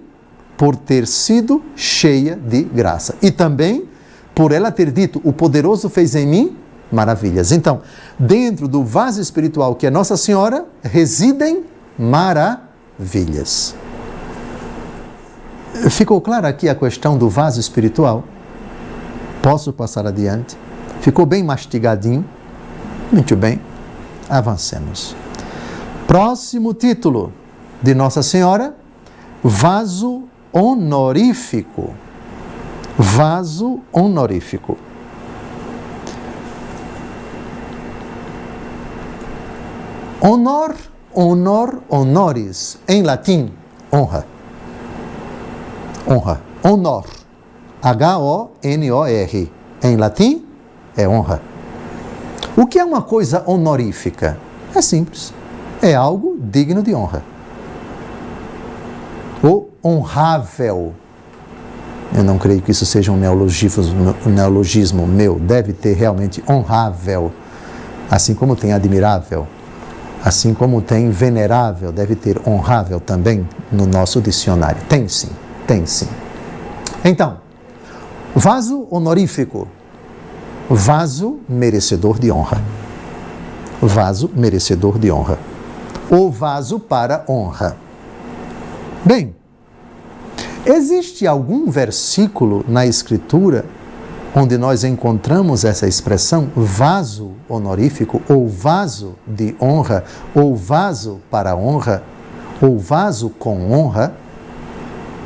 por ter sido cheia de graça. E também por ela ter dito, o poderoso fez em mim maravilhas. Então, dentro do vaso espiritual que é Nossa Senhora, residem maravilhas. Ficou clara aqui a questão do vaso espiritual? Posso passar adiante? Ficou bem mastigadinho? Muito bem, avancemos. Próximo título de Nossa Senhora, vaso honorífico. Vaso honorífico. Honor, honor, honoris. Em latim, honra. Honra. Honor. H-O-N-O-R. Em latim, é honra. O que é uma coisa honorífica? É simples. É algo digno de honra. O honrável. Eu não creio que isso seja um neologismo meu. Deve ter realmente honrável. Assim como tem admirável. Assim como tem venerável. Deve ter honrável também no nosso dicionário. Tem sim. Tem sim. Então, vaso honorífico. Vaso merecedor de honra. Vaso merecedor de honra. Ou vaso para honra. Bem, existe algum versículo na Escritura onde nós encontramos essa expressão vaso honorífico, ou vaso de honra, ou vaso para honra, ou vaso com honra?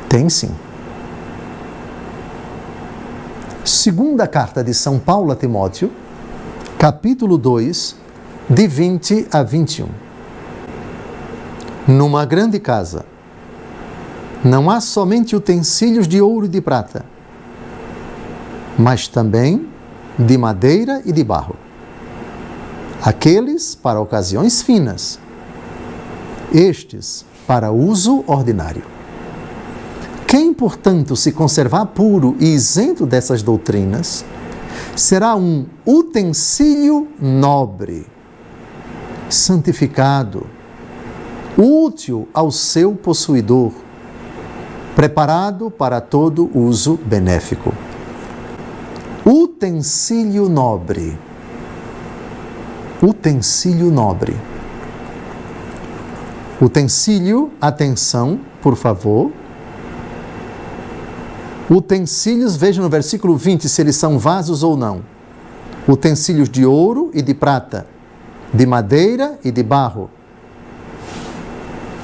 Tem sim. Segunda carta de São Paulo a Timóteo, capítulo 2, de 20 a 21. Numa grande casa, não há somente utensílios de ouro e de prata, mas também de madeira e de barro. Aqueles para ocasiões finas, estes para uso ordinário. Quem, portanto, se conservar puro e isento dessas doutrinas, será um utensílio nobre, santificado, útil ao seu possuidor, preparado para todo uso benéfico. Utensílio nobre. Utensílio nobre. Utensílio, atenção, por favor. Utensílios, veja no versículo 20 se eles são vasos ou não. Utensílios de ouro e de prata, de madeira e de barro.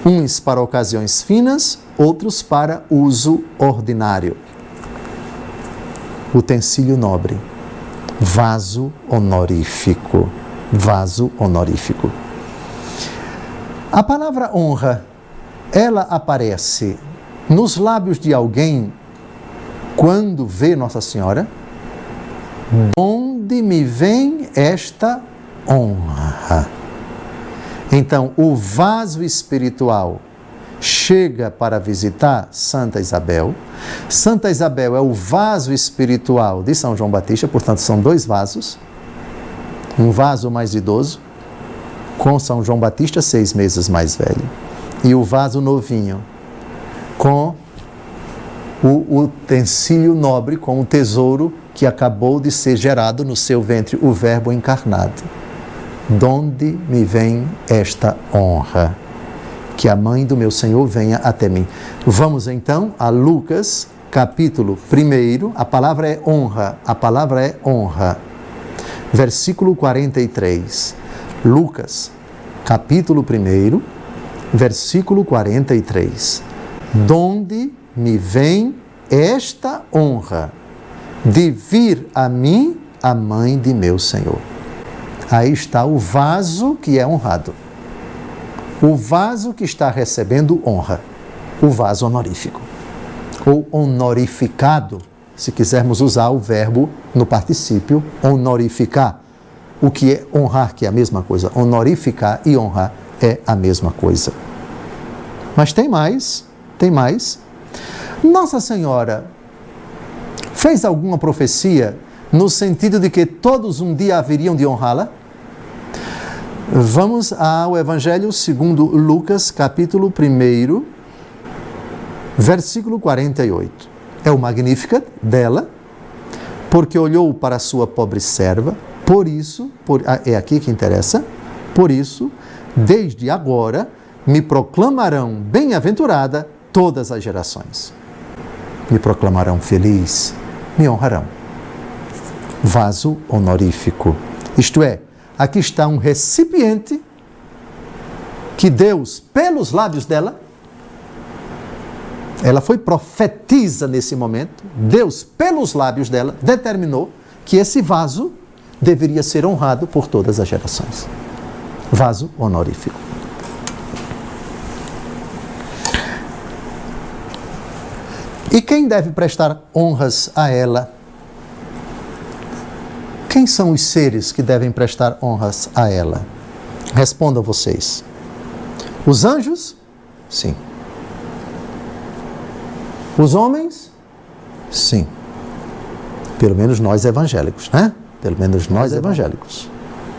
Uns para ocasiões finas, outros para uso ordinário. Utensílio nobre. Vaso honorífico. Vaso honorífico. A palavra honra, ela aparece nos lábios de alguém quando vê Nossa Senhora. Onde me vem esta honra? Então, o vaso espiritual chega para visitar Santa Isabel. Santa Isabel é o vaso espiritual de São João Batista, portanto, são dois vasos. Um vaso mais idoso, com São João Batista 6 meses mais velho. E o vaso novinho, com o utensílio nobre, com o tesouro que acabou de ser gerado no seu ventre, o Verbo encarnado. Donde me vem esta honra? que a mãe do meu Senhor venha até mim. Vamos então a Lucas, capítulo 1, a palavra é honra, versículo 43. Lucas, capítulo 1, versículo 43. Donde me vem esta honra de vir a mim a mãe de meu Senhor. Aí está o vaso que é honrado. O vaso que está recebendo honra. O vaso honorífico. Ou honorificado, se quisermos usar o verbo no particípio, honorificar. O que é honrar, que é a mesma coisa. Honorificar e honrar é a mesma coisa. Mas tem mais. Nossa Senhora fez alguma profecia no sentido de que todos um dia haveriam de honrá-la? Vamos ao Evangelho segundo Lucas, capítulo 1, versículo 48. É o Magnificat dela, porque olhou para a sua pobre serva, é aqui que interessa, por isso, desde agora, me proclamarão bem-aventurada todas as gerações. Me proclamarão feliz, me honrarão. Vaso honorífico. Isto é, aqui está um recipiente que Deus, pelos lábios dela, ela foi profetisa nesse momento, Deus, pelos lábios dela, determinou que esse vaso deveria ser honrado por todas as gerações. Vaso honorífico. E quem deve prestar honras a ela? Quem são os seres que devem prestar honras a ela? Respondam vocês. Os anjos? Sim. Os homens? Sim. Pelo menos nós evangélicos, né? Pelo menos nós evangélicos.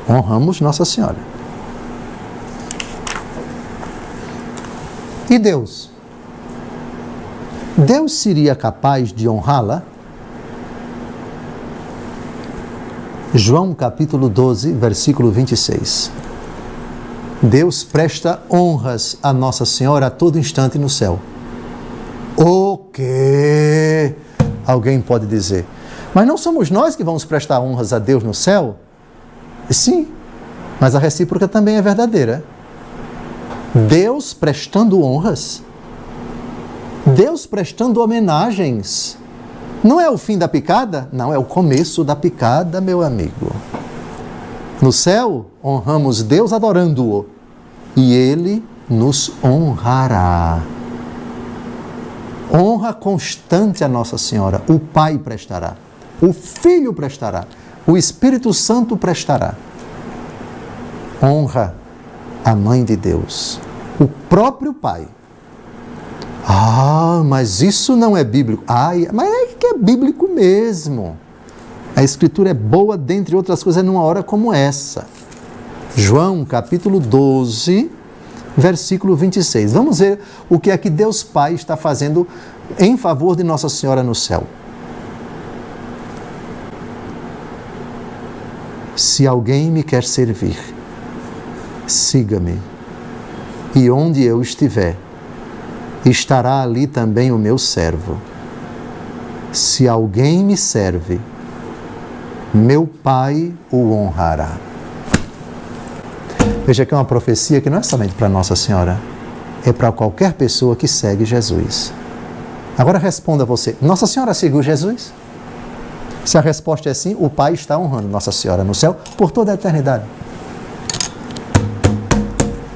Honramos Nossa Senhora. E Deus? Deus seria capaz de honrá-la? João capítulo 12, versículo 26. Deus presta honras a Nossa Senhora a todo instante no céu. O quê? Alguém pode dizer. Mas não somos nós que vamos prestar honras a Deus no céu? Sim, mas a recíproca também é verdadeira. Deus prestando honras. Deus prestando homenagens. Não é o fim da picada? Não, é o começo da picada, meu amigo. No céu, honramos Deus adorando-o. E Ele nos honrará. Honra constante a Nossa Senhora. O Pai prestará. O Filho prestará. O Espírito Santo prestará. Honra a Mãe de Deus. O próprio Pai. Ah, mas isso não é bíblico. Ah, mas é que é bíblico mesmo. A Escritura é boa, dentre outras coisas, numa hora como essa. João, capítulo 12, versículo 26. Vamos ver o que é que Deus Pai está fazendo em favor de Nossa Senhora no céu. Se alguém me quer servir, siga-me, e onde eu estiver, estará ali também o meu servo. Se alguém me serve, meu Pai o honrará. Veja que é uma profecia que não é somente para Nossa Senhora, é para qualquer pessoa que segue Jesus. Agora responda você, Nossa Senhora seguiu Jesus? Se a resposta é sim, o Pai está honrando Nossa Senhora no céu por toda a eternidade.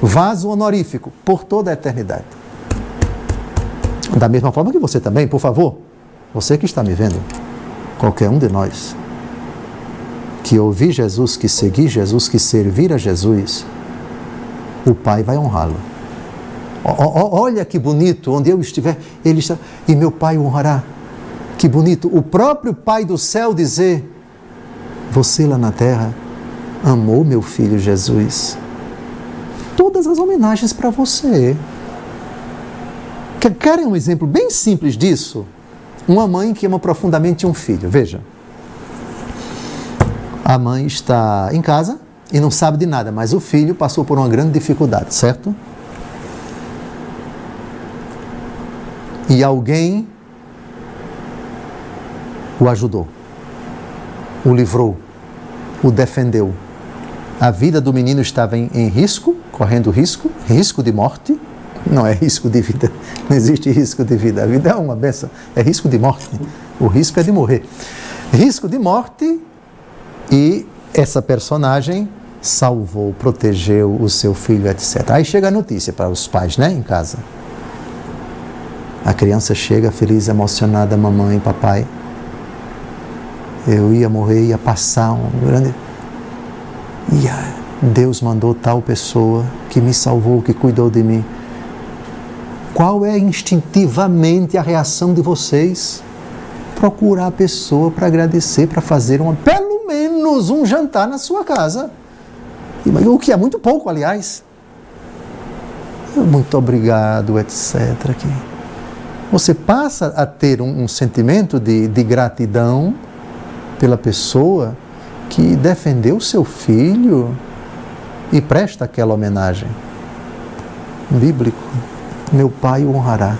Vaso honorífico por toda a eternidade. Da mesma forma que você também, por favor, você que está me vendo, qualquer um de nós, que ouvir Jesus, que seguir Jesus, que servir a Jesus, o Pai vai honrá-lo. Olha que bonito, onde eu estiver, Ele está, e meu Pai o honrará. Que bonito, o próprio Pai do céu dizer, você lá na terra amou meu filho Jesus. Todas as homenagens para você. Querem um exemplo bem simples disso? Uma mãe que ama profundamente um filho. Veja. A mãe está em casa e não sabe de nada, mas o filho passou por uma grande dificuldade, certo? e alguém o ajudou, o livrou, o defendeu. A vida do menino estava em risco, correndo risco de morte, não é risco de vida, não existe risco de vida, a vida é uma bênção, é risco de morte, o risco é de morrer. Risco de morte, e essa personagem salvou, protegeu o seu filho, etc. Aí chega a notícia para os pais, né, em casa. A criança chega feliz, emocionada, mamãe, papai, eu ia morrer, ia passar um grande... E Deus mandou tal pessoa que me salvou, que cuidou de mim. Qual é instintivamente a reação de vocês? Procurar a pessoa para agradecer, para fazer pelo menos um jantar na sua casa. O que é muito pouco, aliás. Muito obrigado, etc. Você passa a ter um sentimento de gratidão pela pessoa que defendeu seu filho e presta aquela homenagem. Bíblico, meu pai o honrará.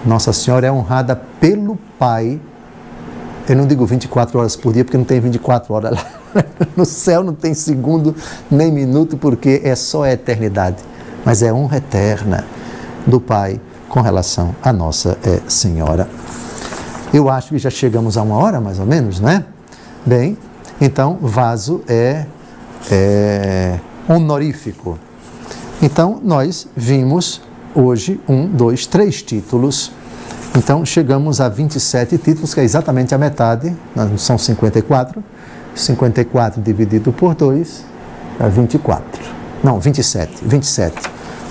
Nossa Senhora é honrada pelo Pai. Eu não digo 24 horas por dia, porque não tem 24 horas lá. No céu não tem segundo nem minuto, porque é só a eternidade. Mas é honra eterna do Pai com relação à Nossa Senhora. Eu acho que já chegamos a 1 hora, mais ou menos, não é? Bem, então, vaso é honorífico. Então, nós vimos hoje 1, 2, 3 títulos. Então, chegamos a 27 títulos, que é exatamente a metade, são 54. 54 dividido por 2 é 24. Não, 27.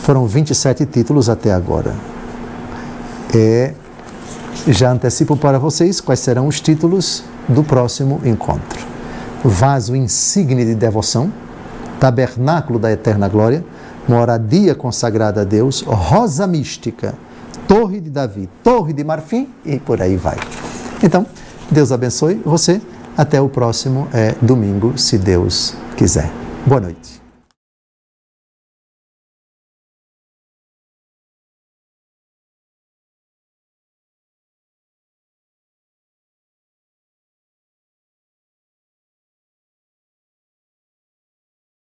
Foram 27 títulos até agora. Já antecipo para vocês quais serão os títulos do próximo encontro. Vaso insigne de devoção, tabernáculo da eterna glória, moradia consagrada a Deus, rosa mística, torre de Davi, torre de marfim e por aí vai. Então, Deus abençoe você. Até o próximo domingo, se Deus quiser. Boa noite.